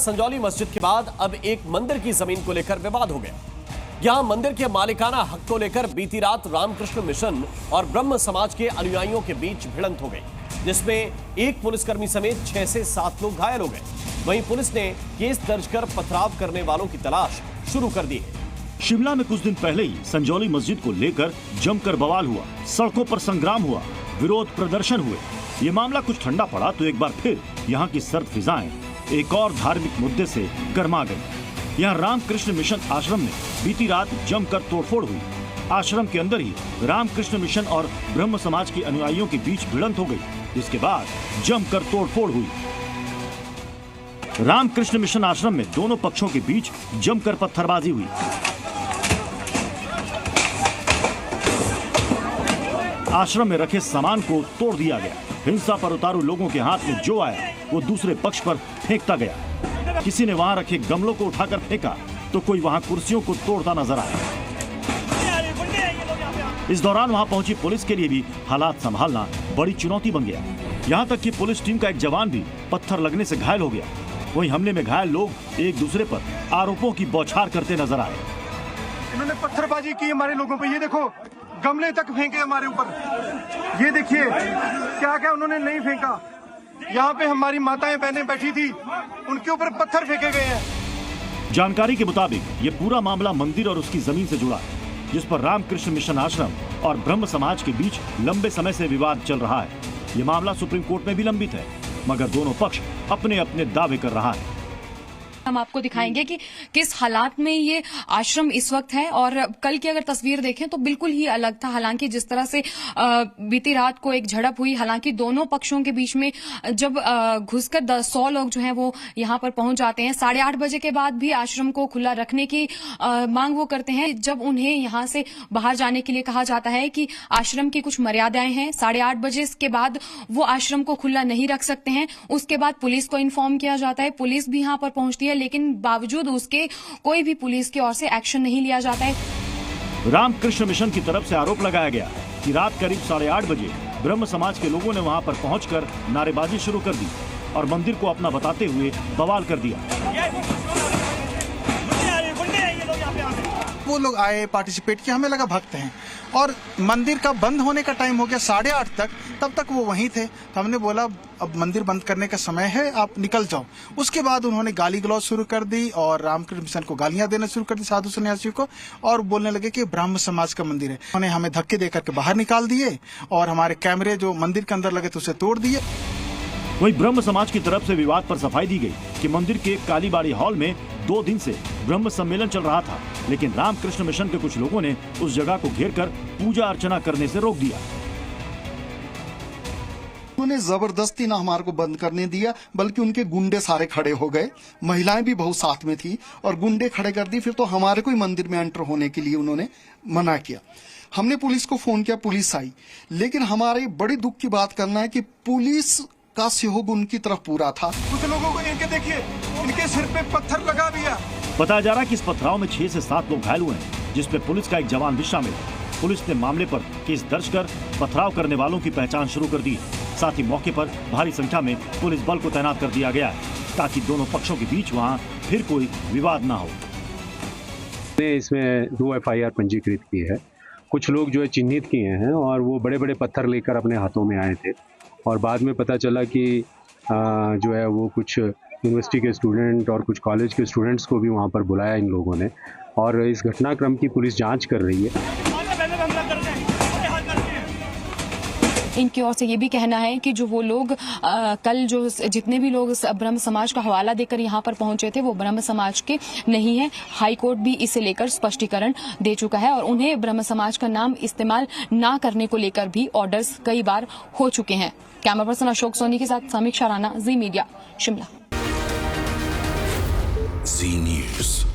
संजौली मस्जिद के बाद अब एक मंदिर की जमीन को लेकर विवाद हो गया। यहां मंदिर के मालिकाना हक को लेकर बीती रात रामकृष्ण मिशन और ब्रह्म समाज के अनुयायियों के बीच भिड़ंत हो गई, जिसमें एक पुलिसकर्मी समेत 6 से 7 लोग घायल हो गए। वहीं पुलिस ने केस दर्ज कर पथराव करने वालों की तलाश शुरू कर दी है। शिमला में कुछ दिन पहले ही संजौली मस्जिद को लेकर जमकर बवाल हुआ, सड़कों पर संग्राम हुआ, विरोध प्रदर्शन हुए। ये मामला कुछ ठंडा पड़ा तो एक बार फिर यहाँ की सर्द फिजाएं एक और धार्मिक मुद्दे से गर्मा गई। यहाँ रामकृष्ण मिशन आश्रम में बीती रात जमकर तोड़फोड़ हुई। आश्रम के अंदर ही रामकृष्ण मिशन और ब्रह्म समाज के अनुयायियों के बीच भिड़ंत हो गई, जिसके बाद जमकर तोड़फोड़ हुई। रामकृष्ण मिशन आश्रम में दोनों पक्षों के बीच जमकर पत्थरबाजी हुई। आश्रम में रखे सामान को तोड़ दिया गया। हिंसा पर उतारू लोगों के हाथ में जो आया वो दूसरे पक्ष पर फेंकता गया। किसी ने वहां रखे गमलों को उठाकर फेंका तो कोई वहां कुर्सियों को तोड़ता नजर आया। इस दौरान वहां पहुंची पुलिस के लिए भी हालात संभालना बड़ी चुनौती बन गया। यहां तक कि पुलिस टीम का एक जवान भी पत्थर लगने से घायल हो गया। वहीं हमले में घायल लोग एक दूसरे पर आरोपों की बौछार करते नजर आए। इन्होंने पत्थरबाजी की हमारे लोगों पे, ये देखो गमले तक फेंके हमारे ऊपर। ये देखिए क्या क्या उन्होंने नहीं फेंका। यहाँ पे हमारी माताएं बहनें बैठी थी, उनके ऊपर पत्थर फेंके गए हैं। जानकारी के मुताबिक ये पूरा मामला मंदिर और उसकी जमीन से जुड़ा है, जिस पर रामकृष्ण मिशन आश्रम और ब्रह्म समाज के बीच लंबे समय से विवाद चल रहा है। ये मामला सुप्रीम कोर्ट में भी लंबित है, मगर दोनों पक्ष अपने अपने दावे कर रहा है। हम आपको दिखाएंगे कि किस हालात में ये आश्रम इस वक्त है, और कल की अगर तस्वीर देखें तो बिल्कुल ही अलग था। हालांकि जिस तरह से बीती रात को एक झड़प हुई, हालांकि दोनों पक्षों के बीच में जब घुसकर 100 लोग जो हैं वो यहाँ पर पहुंच जाते हैं। 8:30 बजे के बाद भी आश्रम को खुला रखने की मांग वो करते हैं। जब उन्हें यहाँ से बाहर जाने के लिए कहा जाता है कि आश्रम की कुछ मर्यादाएं हैं, 8:30 बजे के बाद वो आश्रम को खुला नहीं रख सकते हैं। उसके बाद पुलिस को इन्फॉर्म किया जाता है, पुलिस भी यहाँ पर पहुंचती है, लेकिन बावजूद उसके कोई भी पुलिस की ओर से एक्शन नहीं लिया जाता है। रामकृष्ण मिशन की तरफ से आरोप लगाया गया कि रात करीब 8:30 बजे ब्रह्म समाज के लोगों ने वहां पर पहुंचकर नारेबाजी शुरू कर दी और मंदिर को अपना बताते हुए बवाल कर दिया। वो लोग आए, पार्टिसिपेट किया, हमें लगा भक्त हैं, और मंदिर का बंद होने का टाइम हो गया 8:30 तक, तब तक वो वहीं थे। तो हमने बोला अब मंदिर बंद करने का समय है, आप निकल जाओ। उसके बाद उन्होंने गाली गलौज शुरू कर दी और रामकृष्ण मिशन को गालियां देना शुरू कर दी, साधु सन्यासियों को, और बोलने लगे कि ब्रह्म समाज का मंदिर है। उन्होंने हमें धक्के देकर के बाहर निकाल दिए और हमारे कैमरे जो मंदिर के अंदर लगे थे उसे तोड़ दिए। वहीं ब्रह्म समाज की तरफ से विवाद पर सफाई दी गई कि मंदिर के कालीबाड़ी हॉल में 2 दिन से ब्रह्म सम्मेलन चल रहा था, लेकिन रामकृष्ण मिशन के कुछ लोगों ने उस जगह को घेरकर पूजा अर्चना करने से रोक दिया। उन्होंने जबरदस्ती ना हमारे को बंद करने दिया, बल्कि उनके गुंडे सारे खड़े हो गए। महिलाएं भी बहुत साथ में थी और गुंडे खड़े कर दी। फिर तो हमारे को ही मंदिर में एंटर होने के लिए उन्होंने मना किया। हमने पुलिस को फोन किया, पुलिस आई, लेकिन हमारे बड़ी दुख की बात करना है कि पुलिस का सहयोग उनकी तरफ पूरा था। कुछ लोगों को इनके देखिए, इनके सिर पे पत्थर लगा भी है। बताया जा रहा है कि इस पथराव में 6 से 7 लोग घायल हुए हैं, जिसमें पुलिस का एक जवान भी शामिल है। पुलिस ने मामले पर केस दर्ज कर पथराव करने वालों की पहचान शुरू कर दी है। साथ ही मौके पर भारी संख्या में पुलिस बल को तैनात कर दिया गया है, ताकि दोनों पक्षों के बीच वहां फिर कोई विवाद न हो। इसमें 2 FIR पंजीकृत की है। कुछ लोग जो है चिन्हित किए हैं और वो बड़े बड़े पत्थर लेकर अपने हाथों में आए थे, और बाद में पता चला कि जो है वो कुछ यूनिवर्सिटी के स्टूडेंट और कुछ कॉलेज के स्टूडेंट्स को भी वहाँ पर बुलाया इन लोगों ने, और इस घटनाक्रम की पुलिस जांच कर रही है। इनकी ओर से ये भी कहना है कि जो वो लोग कल जो जितने भी लोग ब्रह्म समाज का हवाला देकर यहाँ पर पहुंचे थे वो ब्रह्म समाज के नहीं है। हाई कोर्ट भी इसे लेकर स्पष्टीकरण दे चुका है और उन्हें ब्रह्म समाज का नाम इस्तेमाल ना करने को लेकर भी ऑर्डर्स कई बार हो चुके हैं। कैमरा पर्सन अशोक सोनी के साथ समीक्षा राणा, जी मीडिया, शिमला। जी न्यूज़।